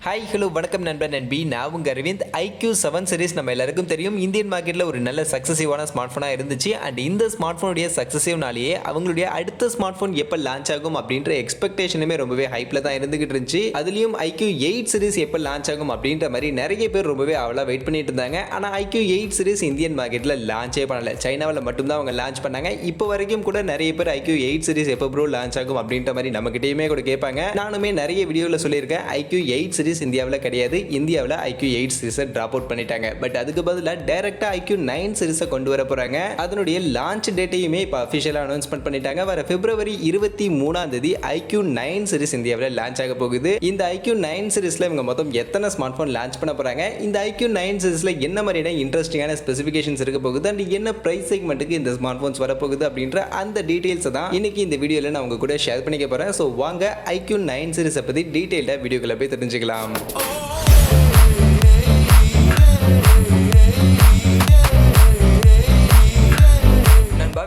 Hi hello வணக்கம் நண்பன் நண்பி நான் உங்கள் அரவிந்த். iQoo 7 சீரிஸ் நம்ம எல்லாருக்கும் தெரியும் இந்தியன் மார்க்கெட்டில் ஒரு நல்ல சக்ஸஸிவான ஸ்மார்ட் ஃபோனாக இருந்துச்சு. அண்ட் இந்த ஸ்மார்ட் ஃபோனுடைய சக்ஸஸிவ்னாலேயே அவங்களுடைய அடுத்த ஸ்மார்ட் ஃபோன் எப்போ லான்ச் ஆகும் அப்படின்ற எக்ஸ்பெக்டேஷனுமே ரொம்பவே ஹைப்பில் தான் இருந்துகிட்டு இருந்துச்சு. அதுலேயும் iQoo 8 சீரிஸ் எப்போ லான்ச் ஆகும் அப்படின்ற மாதிரி நிறைய பேர் ரொம்பவே அவளாக வெயிட் பண்ணிட்டு இருந்தாங்க. ஆனால் iQoo 8 சீரிஸ் இந்தியன் மார்க்கெட்டில் லான்ச்சே பண்ணல, சைனாவில் மட்டும்தான் அவங்க லான்ச் பண்ணாங்க. இப்போ வரைக்கும் கூட நிறைய பேர் iQoo 8 சீரிஸ் எப்போ ப்ரோ லான்ச் ஆகும் அப்படின்ற மாதிரி நம்மகிட்டயுமே கூட கேட்பாங்க. நானுமே நிறைய வீடியோவில் சொல்லியிருக்கேன் iQoo 8 சீரிஸ் இந்தியாவில் கிடையாது, இந்தியாவில் iQoo 8 சீரிஸை டிராப் அவுட் பண்ணிட்டாங்க. பட் அதுக்கு பதிலாக டைரக்டா iQoo 9 சீரிஸை கொண்டு வர போறாங்க. அதனுடைய லான்ச் டேட்டையுமே இப்போ அஃபிஷியலாக அனௌன்ஸ்மெண்ட் பண்ணிட்டாங்க. வர பிப்ரவரி 23ஆம் தேதி iQoo 9 சீரிஸ் இந்தியாவில் லான்ச் ஆக போகுது. இந்த iQoo 9 சீரிஸ்ல இவங்க மொத்தம் எத்தனை ஸ்மார்ட் போன் லான்ச் பண்ண போறாங்க, இந்த iQoo 9 சீரிஸ்ல என்ன மாதிரியான இன்ட்ரெஸ்டிங்கான ஸ்பெசிஃபிகேஷன்ஸ் இருக்க போகுது, அண்ட் என்ன பிரைஸ் செக்மெண்ட்டுக்கு இந்த ஸ்மார்ட் போன்ஸ் வர போகுது அப்படின்ற அந்த டீடைல்ஸ் தான் இன்னைக்கு இந்த வீடியோல நான் உங்க கூட ஷேர் பண்ணிக்க போறேன். ஸோ வாங்க iQoo 9 சீரிஸை பத்தி டீடைல்டா வீடியோக்குள்ள போய் தெரிஞ்சுக்கலாம்.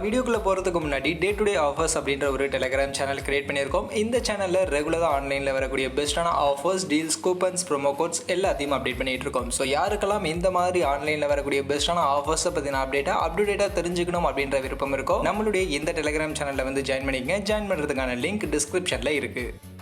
வீடியோக்குள்ள போகிறதுக்கு முன்னாடி டே டு டே ஆஃபர்ஸ் அப்படின்ற ஒரு டெலிகிராம் சேனல் கிரியேட் பண்ணியிருக்கோம். இந்த சேனலில் ரெகுலராக ஆன்லைனில் வரக்கூடிய பெஸ்ட்டான offers, deals, coupons, promo quotes எல்லாத்தையும் அப்டேட் பண்ணிட்டு இருக்கோம். ஸோ யாருக்கெல்லாம் இந்த மாதிரி ஆன்லைனில் வரக்கூடிய பெஸ்ட்டான ஆஃபர்ஸை பற்றின அப்டேட்டாக தெரிஞ்சுக்கணும் அப்படின்ற விருப்பம் இருக்கும், நம்மளுடைய இந்த டெலிகிராம் சேனலில் வந்து ஜாயின் பண்ணிக்கங்க. ஜாயின் பண்ணுறதுக்கான லிங்க் டிஸ்கிரிப்ஷனில் இருக்குது.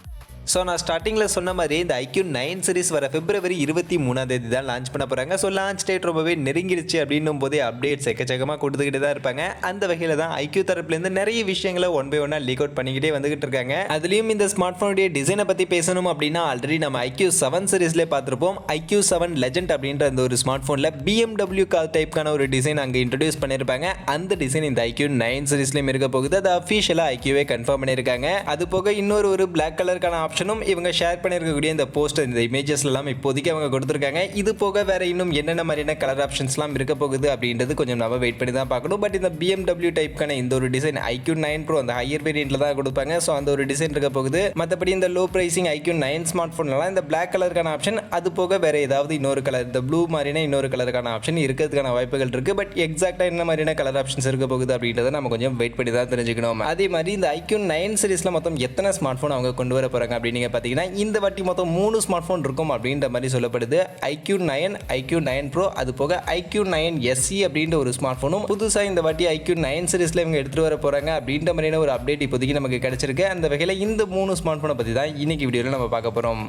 ஸோ நான் ஸ்டார்டிங்கில் சொன்ன மாதிரி இந்த iQoo 9 சீரிஸ் வர பிப்ரவரி 23ஆம் தேதி தான் லான்ச் பண்ண போகிறாங்க. ஸோ லான்ச் டேட் ரொம்பவே நெருங்கிடுச்சு அப்படின்னும் போதே அப்டேட்ஸ் எக்கச்சக்கமாக கொடுத்துக்கிட்டு தான் இருப்பாங்க. அந்த வகையில் தான் iQoo தரப்புலேருந்து நிறைய விஷயங்களை ஒன் பை ஒன்னாக லீக் அவுட் பண்ணிக்கிட்டே வந்துகிட்டு இருக்காங்க. அதுலேயும் இந்த ஸ்மார்ட் ஃபோனுடைய டிசைனை பற்றி பேசணும் அப்படின்னா ஆல்ரெடி நம்ம iQoo 7 சீரிஸ்லேயே பார்த்துருப்போம். iQoo 7 லெஜெண்ட் அப்படின்ற அந்த ஒரு ஸ்மார்ட் ஃபோனில் BMW கார் டைப்க்கான ஒரு டிசைன் அங்கே இன்ட்ரடியூஸ் பண்ணியிருப்பாங்க. அந்த டிசைன் இந்த iQoo 9 சீரிஸ்லேயும் இருக்க போகுது. அது அஃபிஷியலாக iQooவே கன்ஃபார்ம் பண்ணியிருக்காங்க. அது போக இன்னொரு பிளாக் கலருக்கான இவங்க ஷேர் பண்ணிருக்கக்கூடிய இந்த போஸ்டர், இந்த இமேஜஸ்ல எல்லாம் இப்போதைக்கு அவங்க கொடுத்திருக்காங்க. இது போக வேற இன்னும் என்னென்ன மாதிரியான கலர் ஆப்ஷன்ஸ்லாம் இருக்க போகுது அப்படின்றது கொஞ்சம் நம்ம வெயிட் பண்ணி தான் பார்க்கணும். பட் இந்த BMW டைப்க்கான இந்த ஒரு டிசைன் iQoo 9 Pro அந்த ஹையர் வேரியன்ட்ல தான் கொடுப்பாங்க. ஸோ அந்த ஒரு டிசைன் இருக்க போகுது. மற்றபடி இந்த லோ பிரைசிங் iQoo 9 ஸ்மார்ட் போன்லாம் இந்த பிளாக் கலருக்கான ஆப்ஷன், அது போக வேற ஏதாவது இன்னொரு கலர், இந்த ப்ளூ மாதிரியான இன்னொரு கலருக்கான ஆப்ஷன் இருக்கிறதுக்கான வாய்ப்புகள் இருக்கு. பட் எக்ஸாக்டா என்ன மாதிரியான கலர் ஆப்ஷன்ஸ் இருக்க போகுது அப்படின்றத நம்ம கொஞ்சம் வெயிட் பண்ணி தான் தெரிஞ்சுக்கணும். அதே மாதிரி இந்த iQoo 9 சீரிஸ்ல மொத்தம் எத்தனை ஸ்மார்ட் போன் அவங்க கொண்டு வர போறாங்க அப்படின்னு பார்த்தீங்கன்னா இந்த வாட்டி மொத்தம் 3 ஸ்மார்ட் போன் இருக்கும் அப்படின்ற மாதிரி சொல்லப்படுது. iQoo 9, iQoo 9 Pro, அது போக iQoo 9 SE அப்படின்ற ஒரு ஸ்மார்ட் போனும் புதுசா இந்த வாட்டி iQoo 9 சீரிஸ்ல இவங்க எடுத்துட்டு வர போறாங்க அப்படின்ற மாதிரியான ஒரு அப்டேட் இப்போதைக்கு நமக்கு கிடைச்சிருக்கு. அந்த வகையில் இந்த 3 ஸ்மார்ட் போனை பத்தி தான் இன்னைக்கு வீடியோல நம்ம பார்க்க போறோம்.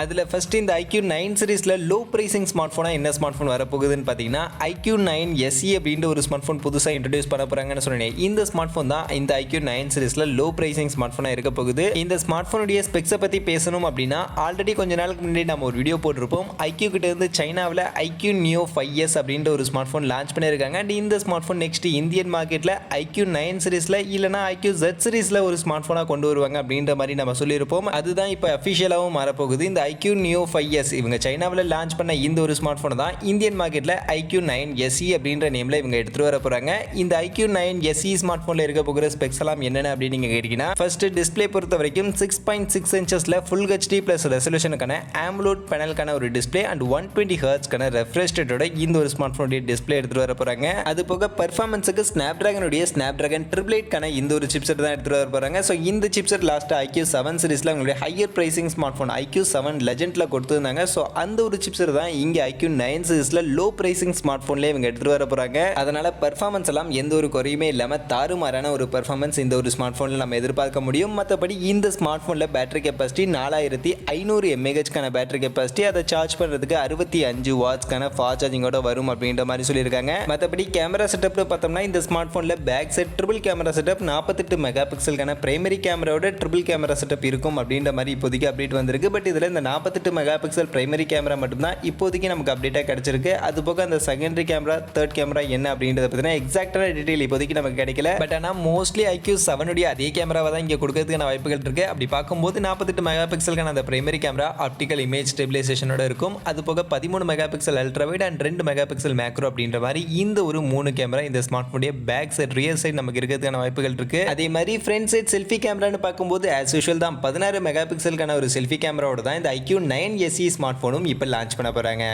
அதில் ஃபர்ஸ்ட் இந்த iQoo 9 சீரிஸில் லோ ப்ரைசிங் ஸ்மார்ட் ஃபோனாக என்ன ஸ்மார்ட் ஃபோன் வரப்போகுதுன்னு பார்த்தீங்கன்னா iQoo 9 SE அப்படின்ற ஒரு ஸ்மார்ட் ஃபோன் புதுசாக இன்ட்ரடியூஸ் பண்ண போகிறாங்கன்னு சொன்னேன். இந்த ஸ்மார்ட் ஃபோன் தான் இந்த iQoo 9 சீரிஸில் லோ ப்ரைசிங் ஸ்மார்ட் ஃபோனாக இருக்க போகுது. இந்த ஸ்மார்ட் ஃபோனுடைய ஸ்பெக்ஸை பற்றி பேசணும் அப்படின்னா ஆல்ரெடி கொஞ்ச நாளுக்கு முன்னாடி நம்ம ஒரு வீடியோ போட்டிருப்போம். iQoo கிட்ட இருந்து சைனாவில் iQoo Neo 5S அப்படின்ற ஒரு ஸ்மார்ட் ஃபோன் லான்ச் பண்ணியிருக்காங்க. அண்ட் இந்த ஸ்மார்ட் ஃபோன் நெக்ஸ்ட் இந்தியன் மார்க்கெட்டில் iQoo 9 சீரிஸில் இல்லைனா iQoo Z சீரிஸில் ஒரு ஸ்மார்ட் ஃபோனாக கொண்டு வருவாங்க அப்படின்ற மாதிரி நம்ம சொல்லியிருப்போம். அதுதான் இப்போ அஃபிஷியலாகவும் மாறப்போகுது. இந்த iQoo Neo 5S இவங்க சைனாவில் லான்ச் பண்ண இந்த ஒரு ஸ்மார்ட் போன் தான் இந்தியன் மார்க்கெட்ல iQoo 9 SE அப்படின்ற நேம்ல இவங்க எடுத்துட்டு வர போறாங்க. இந்த iQoo 9 SE ஸ்மார்ட் போன்ல இருக்க போகிற ஸ்பெக்ஸ் எல்லாம் என்னென்ன அப்படின்னு நீங்க கேட்டீங்கன்னா, ஃபர்ஸ்ட் டிஸ்ப்ளே பொறுத்த வரைக்கும் 6.6 இன்ச்சஸ்ல ஃபுல் HD பிளஸ் ரெசல்யூஷனுக்கான AMOLED பேனலுக்கான ஒரு டிஸ்ப்ளே அண்ட் 120 ஹெர்ட்ஸ்க்கான ரெஃப்ரெஷ் ரேட்டோட இந்த ஒரு ஸ்மார்ட் போனுடைய டிஸ்ப்ளே எடுத்துட்டு வர போறாங்க. அது போக பெர்ஃபார்மன்ஸுக்கு Snapdragon 888 இந்த ஒரு சிப்செட் தான் எடுத்துட்டு வர போறாங்க. ஸோ இந்த சிப்செட் லாஸ்ட் iQoo 7 சீரிஸ்ல உங்களுடைய higher pricing smart phone iQoo 7 லெஜெண்ட்ல கொடுத்து இருந்தாங்க. சோ அந்த ஒரு சிப்செட் தான் இங்க iQoo 9 சீரிஸ்ல லோ பிரைசிங் ஸ்மார்ட் போன்ல இவங்க எடுத்துட்டு வர போறாங்க. அதனால பெர்ஃபார்மன்ஸ் எல்லாம் எந்த ஒரு குறையுமே இல்லாம தாறுமாறான ஒரு பெர்ஃபார்மன்ஸ் இந்த ஒரு ஸ்மார்ட் போன்ல நம்ம எதிர்பார்க்க முடியும். மற்றபடி இந்த ஸ்மார்ட் போன்ல பேட்டரி கெப்பாசிட்டி 4500 mAh கான பேட்டரி கெப்பாசிட்டி, அதை சார்ஜ் பண்றதுக்கு 65 வாட்ஸ்க்கான ஃபாஸ்ட் சார்ஜிங்கோட வரும் அப்படின்ற மாதிரி சொல்லியிருக்காங்க. மற்றபடி கேமரா செட்டப் பார்த்தோம்னா இந்த ஸ்மார்ட் போன்ல back side triple camera setup, 48 mega பிக்சலுக்கான பிரைமரி கேமராவோட ட்ரிபிள் கேமரா செட்டப் இருக்கும் அப்படின்ற மாதிரி இப்போதைக்கு அப்டேட் வந்திருக்கு. பட் இதுல இந்த 48 மெகா பிக்சல் பிரைமரி கேமரா மட்டும்தான் இப்போதைக்கு நமக்கு அப்டேட்டா கிடைச்சிருக்கு. அது போக அந்த செகண்டரி கேமரா, தேர்ட் கேமரா என்ன அப்படின்றத பத்தின எக்ஸாக்டான டீடைல் இப்போதைக்கு நமக்கு கிடைக்கல. பட் ஆனா மோஸ்ட்லி iQoo 7 உடைய அதே கேமராவை தான் இங்க கொடுக்கிறதுக்கான வாய்ப்புகள் இருக்கு. அப்படி பார்க்கும்போது 48 மெகா பிக்சலுக்கான அந்த பிரைமரி கேமரா ஆப்டிகல் இமேஜ் ஸ்டெபிலைசேஷனோட இருக்கும். அது போக 13 mega pixel ultra wide and 2 mega pixel macro அப்படின்ற மாதிரி இந்த ஒரு 3 கேமரா இந்த ஸ்மார்ட் போனுடைய பேக் சைட், ரியர் சைட் நமக்கு இருக்கிறதுக்கான வாய்ப்புகள் இருக்கு. அதே மாதிரி ஃப்ரண்ட் சைட் செல்ஃபி கேமரான்னு பார்க்கும்போது ஆஸ் யூஷுவல் தான் 16 மெகா பிக்சலுக்கான ஒரு செல்ஃபி கேமராவோட தான் இந்த iQoo 9 SE ஸ்மார்ட் போனும் இப்போ லான்ச் பண்ண போறாங்க.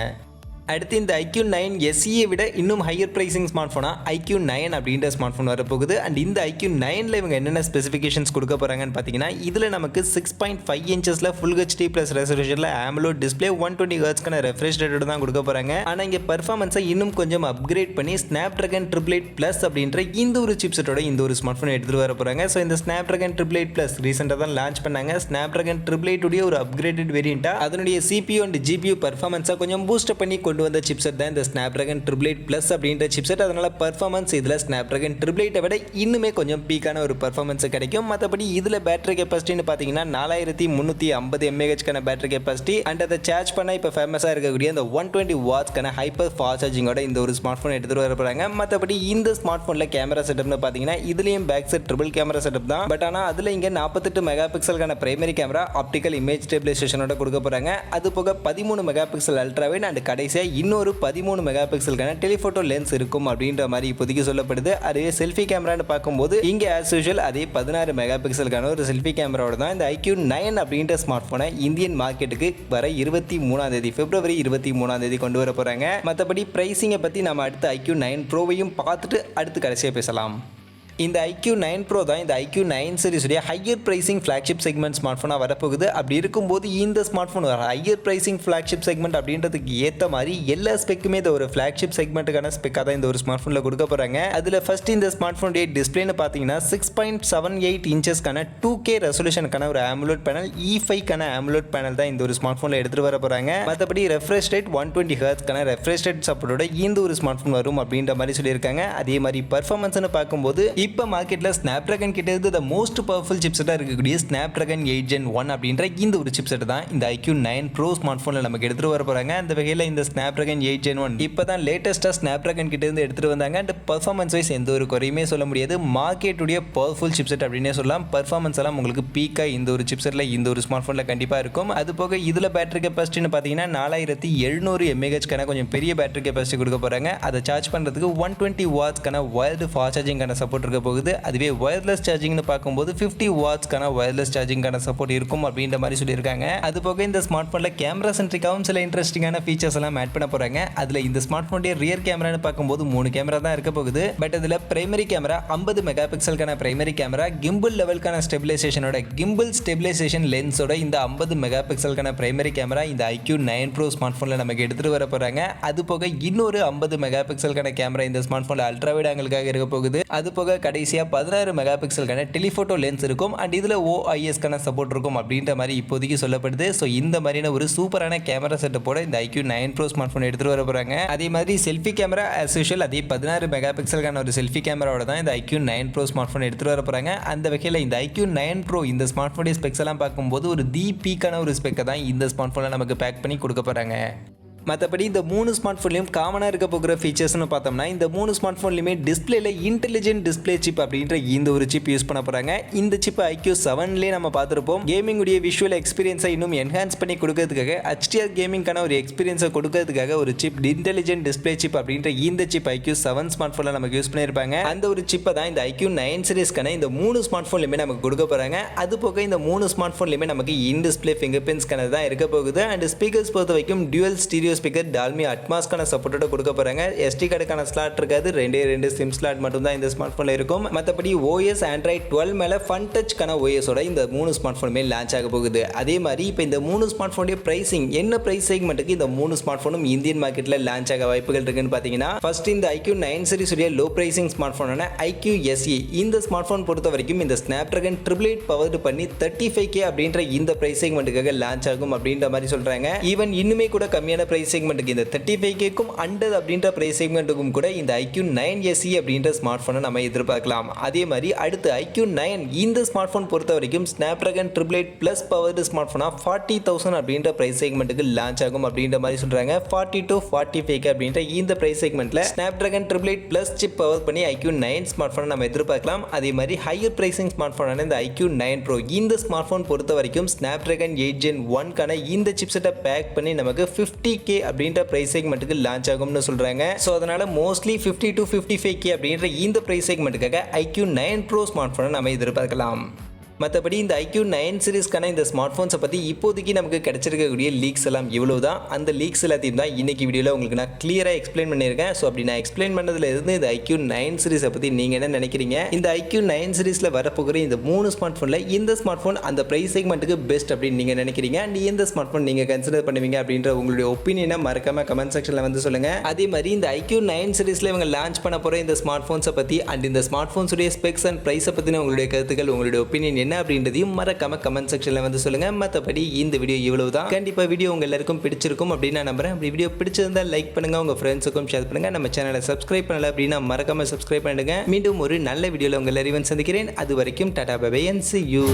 அடுத்து இந்த iQOO 9 SE விட இன்னும் ஹையர் பிரைசிங் ஸ்மார்ட் ஃபோனா iQOO 9 அப்படின்ற ஸ்மார்ட் ஃபோன் வரப்போகுது. அண்ட் இந்த iQOO 9ல இவங்க என்னென்ன ஸ்பெசிஃபிகேஷன்ஸ் கொடுக்க போறாங்கன்னு பார்த்தீங்கன்னா, இதில் நமக்கு 6.5 இன்ச்சஸில் ஃபுல் ஹெச்டி ப்ளஸ் ரெசல்யூஷனில் AMOLED டிஸ்பிளே 120 ஹெர்ட்ஸ்க்கான ரெஃப்ரெஷ் ரேட்டோட தான் கொடுக்க போறாங்க. ஆனால் இங்கே பர்ஃபார்மன்ஸை இன்னும் கொஞ்சம் அப்கிரேட் பண்ணி Snapdragon 888 Plus அப்படின்ற இந்த ஒரு சிப்செட்டோட இந்த ஒரு ஸ்மார்ட் ஃபோன் எடுத்துகிட்டு வர போறாங்க. ஸோ இந்த Snapdragon 888 Plus ரீசெண்டாக தான் லான்ச் பண்ணாங்க. Snapdragon 888 உடைய ஒரு அப்கிரேட்டட் வேரியண்ட்டாக அதனுடைய CPU அண்ட் GPU பர்ஃபார்மன்ஸை கொஞ்சம் பூஸ்ட் பண்ணி கொண்டு வந்த சிப்செட் தான் இந்த Snapdragon 888 Plus அப்படின்ற சிப்செட். அதனால பர்ஃபார்மன்ஸ் இதில் Snapdragon 888 விட இன்னுமே கொஞ்சம் பீக்கான ஒரு பர்ஃபார்மன்ஸ் கிடைக்கும். மற்றபடி இதில் பேட்டரி கெப்பாசிட்டின்னு பார்த்தீங்கன்னா 4350 mAh பேட்டரி கெப்பாசிட்டி அண்ட் அதை சார்ஜ் பண்ண இப்போ ஃபேமஸாக இருக்கக்கூடிய அந்த 120 வாட்ஸ்க்கான ஹைப்பர் ஃபாஸ்ட் சார்ஜிங்கோட இந்த ஒரு ஸ்மார்ட் ஃபோன் எடுத்துகிட்டு வர போகிறாங்க. மற்றபடி இந்த ஸ்மார்ட் ஃபோனில் கேமரா செட்டப்னு பார்த்தீங்கன்னா இதுலேயும் back side triple camera setup தான். பட் ஆனால் அதில் இங்கே 48 மெகா பிக்சலுக்கான பிரைமரி கேமரா ஆப்டிக்கல் இமேஜ் ஸ்டெபிலைசேஷனோட கொடுக்க போகிறாங்க. அது போக 13 மெகா பிக்சல் அல்ட்ராவைட் அண்ட் கடைசியாக இன்னொரு 13 மெகா பிக்சலுக்கான டெலிஃபோட்டோ லென்ஸ் இருக்கும் அப்படின்ற மாதிரி இப்போதைக்கு சொல்லப்படுது. அதுவே செல்ஃபி கேமரான்னு பார்க்கும்போது இங்கே ஆஸ் யூஷுவல் அதே 16 மெகா பிக்சலுக்கான ஒரு செல்ஃபி கேமராவோட தான் இந்த iQOO 9 அப்படின்ற ஸ்மார்ட் போனை இந்தியன் மார்க்கெட்டுக்கு வர 23ஆம் தேதி பிப்ரவரி 23ஆம் தேதி கொண்டு வர போறாங்க. மற்றபடி பிரைசிங்கை பற்றி நம்ம அடுத்த iQOO 9 ப்ரோவையும் பார்த்துட்டு அடுத்து கடைசியாக பேசலாம். இந்த iQOO 9 Pro தான் இந்த iQOO 9 சீரிஸுடைய higher pricing flagship segment smart ஃபோனாக வரப்போகுது. அப்படி இருக்கும்போது இந்த smart phone higher pricing flagship segment அப்படின்றதுக்கு ஏற்ற மாதிரி எல்லா ஸ்பெக்குமே இந்த ஒரு ஃப்ளாக்ஷிப் செக்மெண்ட்டுக்கான ஸ்பெக்காக தான் இந்த ஒரு ஸ்மார்ட் ஃபோனில் கொடுக்க போகிறாங்க. அதில் ஃபர்ஸ்ட் இந்த ஸ்மார்ட் ஃபோனுடைய டிஸ்பிளேன்னு பார்த்தீங்கன்னா 6.78 இன்ச்சஸ்க்கான 2K ரெசல்யூஷனுக்கான ஒரு AMOLED பேனல் E5க்கான AMOLED பேனல் தான் இந்த ஒரு ஸ்மார்ட் ஃபோனில் எடுத்துகிட்டு வர போகிறாங்க. மற்றபடி ரெஃப்ரெஷ் ரேட் 120 ஹெர்ட்ஸ்க்கான ரெஃப்ரெஷ் ரேட் சப்போர்ட்டோட இந்த ஒரு ஸ்மார்ட் ஃபோன் வரும் அப்படின்ற மாதிரி சொல்லியிருக்காங்க. அதே மாதிரி பர்ஃபார்மன்ஸ்னு பார்க்கும்போது இப்போ மார்க்கெட்டில் Snapdragon கிட்ட இருந்து த மோஸ்ட் பவர்ஃபுல் சிப்செட்டாக இருக்கக்கூடிய Snapdragon 8 Gen 1 அப்படின்ற இந்த ஒரு சிப்செட் தான் இந்த iQOO 9 Pro ஸ்மார்ட் ஃபோனில் நமக்கு எடுத்துகிட்டு வர போகிறாங்க. அந்த வகையில் இந்த Snapdragon 8 Gen 1 இப்போ தான் லேட்டஸ்ட்டாக Snapdragon கிட்ட இருந்து எடுத்துகிட்டு வந்தாங்க. அண்ட் பர்ஃபார்மன்ஸ் வைஸ் எந்த ஒரு குறையுமே சொல்ல முடியாது. மார்க்கெட்டுடைய பவர்ஃபுல் சிப்செட் அப்படின்னே சொல்லலாம். பர்ஃபார்மன்ஸ் எல்லாம் உங்களுக்கு பீக்காக இந்த ஒரு சிப்செட்டில் இந்த ஒரு ஸ்மார்ட் ஃபோனில் கண்டிப்பாக இருக்கும். அது போக இதில் பேட்டரி கெப்பாசிட்டின்னு பார்த்தீங்கன்னா 4700 mAh கொஞ்சம் பெரிய பேட்டரி கெப்பாசிட்டி கொடுக்க போகிறாங்க. அதை சார்ஜ் பண்ணுறதுக்கு 120 வாட்ஸ்க்கான வயர்டு ஃபாஸ்ட் சார்ஜிங்கான சப்போர்ட் இருக்க போகுது. அதுவே வயர்லெஸ் சார்ஜிங்னு பார்க்கும்போது 50 வாட்ஸ்க்கான வயர்லெஸ் சார்ஜிங்கான சப்போர்ட் இருக்கும் அப்படின்ற மாதிரி சொல்லியிருக்காங்க. அது போக இந்த ஸ்மார்ட் ஃபோனில் கேமரா சென்ட்ரிக்காகவும் சில இன்ட்ரெஸ்டிங்கான ஃபீச்சர்ஸ் எல்லாம் ஆட் பண்ண போகிறாங்க. அதில் இந்த ஸ்மார்ட் ஃபோனுடைய ரியர் கேமரான்னு பார்க்கும்போது 3 கேமரா தான் இருக்க போகுது. பட் அதில் பிரைமரி கேமரா 50 மெகா பிக்சலுக்கான பிரைமரி கேமரா, கிம்பிள் லெவலுக்கான ஸ்டெபிலைசேஷனோட கிம்பிள் ஸ்டெபிலைசேஷன் லென்ஸோட இந்த 50 மெகா பிக்சலுக்கான பிரைமரி கேமரா இந்த iQOO 9 Pro ஸ்மார்ட் ஃபோனில் நமக்கு எடுத்துகிட்டு வர போகிறாங்க. அது போக இன்னொரு 50 மெகா பிக்சலுக்கான கேமரா இந்த ஸ்மார்ட் ஃபோனில் அல்ட்ராவைட் ஆங்கிளுக்காக இருக்க போகுது. அது போக கடைசியாக 16 மெகா பிக்சலுக்கான டெலிஃபோட்டோ லென்ஸ் இருக்கும் அண்ட் இதில் OISக்கான சப்போர்ட் இருக்கும் அப்படின்ற மாதிரி இப்போதைக்கு சொல்லப்படுது. ஸோ இந்த மாதிரியான ஒரு சூப்பரான கேமரா செட்டப்போட இந்த iQOO 9 Pro ஸ்மார்ட் ஃபோன் எடுத்துகிட்டு வர போகிறாங்க. அதே மாதிரி செல்ஃபி கேமரா ஆஸ் யூஷுவல் அதே 16 மெகா பிக்சலுக்கான ஒரு செல்ஃபி கேமராவோட தான் இந்த iQOO 9 Pro ஸ்மார்ட் ஃபோன் எடுத்துகிட்டு வர போகிறாங்க. அந்த வகையில் இந்த iQOO 9 Pro இந்த ஸ்மார்ட் ஃபோனுடைய ஸ்பெக்ஸ் எல்லாம் பார்க்கும்போது ஒரு பீக்கான ஒரு ஸ்பெக்கை தான் இந்த ஸ்மார்ட் ஃபோனில் நமக்கு பேக் பண்ணி கொடுக்க போகிறாங்க. மற்றபடி இந்த 3 ஸ்மார்ட் ஃபோன்லையும் காமனாக இருக்க போகிற ஃபீச்சர்ஸ்னு பார்த்தோம்னா இந்த 3 ஸ்மார்ட் ஃபோன்லையுமே டிஸ்பிளேல இன்டெலிஜென்ட் டிஸ்பிளே சிப் அப்படின்ற இந்த ஒரு சிப் யூஸ் பண்ண போகிறாங்க. இந்த சிப் iQOO 7லேயே நம்ம பார்த்துருப்போம். கேமிங்குடைய விஷுவல் எக்ஸ்பீரியன்ஸை இன்னும் என்ஹான்ஸ் பண்ணி கொடுக்கறதுக்காக HDR கேமிங்கான ஒரு எக்ஸ்பீரியன்ஸை கொடுக்கறதுக்காக ஒரு சிப் இன்டெலிஜென்ட் டிஸ்பிளே சிப் அப்படின்ற இந்த சிப் iQOO 7 ஸ்மார்ட் ஃபோனில் நமக்கு யூஸ் பண்ணியிருப்பாங்க. அந்த ஒரு சிப்பை தான் இந்த iQOO 9 சீரிஸ்க்கான இந்த 3 ஸ்மார்ட் ஃபோன்லையுமே நமக்கு கொடுக்க போகிறாங்க. அது போக இந்த 3 ஸ்மார்ட் ஃபோன்லையுமே நமக்கு இன் டிஸ்பிளே ஃபிங்கர் பிரிண்ட்ஸ்க்கான தான் இருக்க போகுது. அண்ட் ஸ்பீக்கர்ஸ் பொறுத்த வரைக்கும் டியூவல் ஸ்டீரியோ ஸ்பீக்கர் டால்மி அட்மாஸ்க்கான சப்போர்ட்டோட கொடுக்க போறாங்க. SD கார்டுக்கான ஸ்லாட் இருக்காது. 2 சிம் ஸ்லாட் மட்டும் தான் இந்த ஸ்மார்ட் ஃபோன்ல இருக்கும். மற்றபடி OS Android 12 மேல ஃபன் டச்க்கான OS ஓட இந்த 3 ஸ்மார்ட் ஃபோனுமே லான்ச் ஆக போகுது. அதே மாதிரி இப்போ இந்த 3 ஸ்மார்ட் ஃபோனுடைய பிரைசிங் என்ன பிரைஸ் செக்மெண்ட்டுக்கு இந்த 3 ஸ்மார்ட் ஃபோனும் இந்தியன் மார்க்கெட்ல லான்ச் ஆக வாய்ப்புகள் இருக்குன்னு பார்த்தீங்கன்னா ஃபர்ஸ்ட் இந்த iQOO 9 சீரிஸ் உடைய லோ பிரைசிங் ஸ்மார்ட் ஃபோனான iQOO SE இந்த ஸ்மார்ட் ஃபோன் பொறுத்த வரைக்கும் இந்த Snapdragon 888 பவர்டு பண்ணி 35K அப்படின்ற இந்த பிரைஸ் செக்மெண்ட்டுக்காக லான்ச் ஆகும் அப்படின்ற மாதிரி சொல்றாங்க. ஈவன் இன்னுமே கூட கம்மியான பிரைஸ் செக்மெண்ட் இந்த 35Kக்கும் அண்டர் அப்படின்ற பிரைஸ் செக்மெண்ட்டுக்கும் கூட இந்த iQOO 9 SE அப்படின்ற ஸ்மார்ட் ஃபோனை நம்ம எதிர்பார்க்கலாம். அதே மாதிரி அடுத்து iQOO 9 இந்த ஸ்மார்ட் ஃபோன் பொறுத்த வரைக்கும் Snapdragon 888 Plus பவர்டு ஸ்மார்ட் ஃபோனா 40,000 அப்படின்ற பிரைஸ் செக்மெண்ட்டுக்கு லான்ச் ஆகும் அப்படின்ற மாதிரி சொல்றாங்க. 40 to 45K அப்படின்ற இந்த பிரைஸ் செக்மெண்ட்ல Snapdragon 888 Plus சிப் பவர் பண்ணி iQOO 9 ஸ்மார்ட் ஃபோனை நம்ம எதிர்பார்க்கலாம். அதே மாதிரி ஹையர் பிரைசிங் ஸ்மார்ட் ஃபோனான இந்த iQOO 9 Pro இந்த ஸ்மார்ட் ஃபோன் பொறுத்த வரைக்கும் Snapdragon 8 Gen 1 கான இந்த சிப்செட்டை பேக் பண்ணி நமக்கு 50K அப்படின்ற பிரைஸ் செக்மெண்ட்டுக்கு லான்ச் ஆகும்னு சொல்றாங்க. சோ அதனால மோஸ்ட்லி 50 to 55K அப்படின்ற இந்த பிரைஸ் செக்மெண்ட்டுக்காக iQOO 9 Pro ஸ்மார்ட் ஃபோனை நம்ம எதிர்பார்க்கலாம். மற்றபடி இந்த iQoo 9 சீரிஸ்க்கான இந்த ஸ்மார்ட் ஃபோன்ஸை பற்றி இப்போதைக்கு நமக்கு கிடைச்சிருக்கக்கூடிய லீக்ஸ் எல்லாம் இவ்வளவு தான். அந்த லீக்ஸ் எல்லாத்தையும் தான் இன்னைக்கு வீடியோவில் உங்களுக்கு நான் கிளியராக எக்ஸ்பிளைன் பண்ணியிருக்கேன். ஸோ அப்படி நான் எக்ஸ்பிளைன் பண்ணதுல இருந்து இந்த iQoo 9 சீரிஸை பற்றி நீங்கள் என்ன நினைக்கிறீங்க? இந்த iQoo 9 சீரிஸில் வரப்போகிற இந்த 3 ஸ்மார்ட் ஃபோனில் இந்த ஸ்மார்ட் ஃபோன் அந்த ப்ரைஸ் செக்மெண்ட்டுக்கு பெஸ்ட் அப்படின்னு நீங்கள் நினைக்கிறீங்க? அண்ட் எந்த ஸ்மார்ட் ஃபோன் நீங்கள் கன்சிடர் பண்ணுவீங்க அப்படின்ற உங்களுடைய ஒப்பீனியனை மறக்காம கமெண்ட் செக்ஷனில் வந்து சொல்லுங்கள். அதே மாதிரி இந்த iQoo 9 சீரிஸில் இவங்க லான்ச் பண்ண போகிற இந்த ஸ்மார்ட் ஃபோன்ஸை பற்றி அண்ட் இந்த ஸ்மார்ட் ஃபோன்ஸுடைய ஸ்பெக்ஸ் அண்ட் ப்ரைஸை பற்றின உங்களுடைய கருத்துக்கள், உங்களுடைய ஒப்பீனியன் என்ன அப்படின்றதையும் மறக்காம கமெண்ட் செக்ஷனில் வந்து சொல்லுங்கள். மற்றபடி இந்த வீடியோ இவ்வளவு தான். கண்டிப்பாக வீடியோ உங்கள் எல்லாருக்கும் பிடிச்சிருக்கும் அப்படின்னு நான் நம்புறேன். அப்படி வீடியோ பிடிச்சிருந்தா லைக் பண்ணுங்க, உங்கள் ஃப்ரெண்ட்ஸுக்கும் ஷேர் பண்ணுங்க. நம்ம சேனலை சப்ஸ்கிரைப் பண்ணல அப்படின்னா மறக்காம சப்ஸ்கிரைப் பண்ணுங்க. மீண்டும் ஒரு நல்ல வீடியோவில் உங்கள் எல்லாரையும் சந்திக்கிறேன். அது வரைக்கும் tata bye bye and see you.